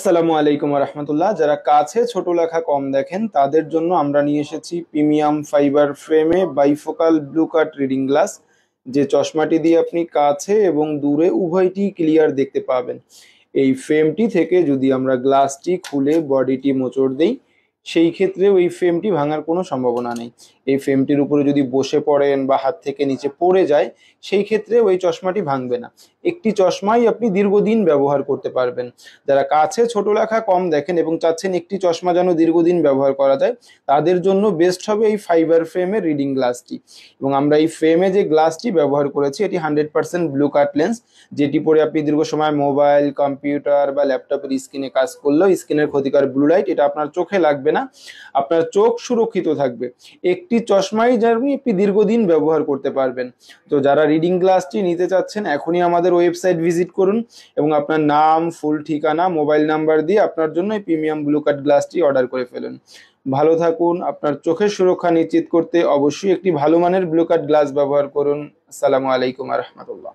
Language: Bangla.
আসসালামু আলাইকুম রহমতুল্লাহ। যারা কাছে ছোট লেখা কম দেখেন তাদের জন্য আমরা নিয়ে এসেছি প্রিমিয়াম ফাইবার ফ্রেমে বাইফোকাল ব্লু কাট রিডিং গ্লাস, যে চশমাটি দিয়ে আপনি কাছে এবং দূরে উভয়টি ক্লিয়ার দেখতে পাবেন। এই ফ্রেমটি থেকে যদি আমরা গ্লাসটি খুলে বডিটি মোচড় দেই, সেই ক্ষেত্রে ওই ফ্রেমটি ভাঙার কোনো সম্ভাবনা নেই। এই ফ্রেমটির উপরে যদি বসে পড়েন বা হাত থেকে নিচে পড়ে যায়, সেই ক্ষেত্রে ওই চশমাটি ভাঙবে না। একটি চশমাই আপনি দীর্ঘদিন ব্যবহার করতে পারবেন। যারা কাছে ছোট লেখা কম দেখেন এবং চাচ্ছেন একটি চশমা যেন দীর্ঘদিন ব্যবহার করা যায়, তাদের জন্য বেস্ট হবে এই ফাইবার ফ্রেমের রিডিং গ্লাসটি। এবং আমরা এই ফ্রেমে যে গ্লাসটি ব্যবহার করেছি এটি 100% ব্লু কাট লেন্স, যেটি পরে আপনি দীর্ঘ সময় মোবাইল, কম্পিউটার বা ল্যাপটপের স্ক্রিনে কাজ করলেও স্ক্রিনের ক্ষতিকর ব্লু লাইট এটা আপনার চোখে লাগবে না, আপনার চোখ সুরক্ষিত থাকবে। একটি চশমাই যেন আপনি দীর্ঘদিন ব্যবহার করতে পারবেন। তো যারা রিডিং গ্লাসটি নিতে চাচ্ছেন এখনই আমাদের ওয়েবসাইট ভিজিট করুন এবং আপনার নাম, ফুল ঠিকানা, মোবাইল নাম্বার দিয়ে আপনার জন্য এই প্রিমিয়াম ব্লু কাট গ্লাসটি অর্ডার করে ফেলুন। ভালো থাকুন। আপনার চোখের সুরক্ষা নিশ্চিত করতে অবশ্যই একটি ভালো মানের ব্লু কাট গ্লাস ব্যবহার করুন। আসসালামু আলাইকুম রহমতুল্লাহ।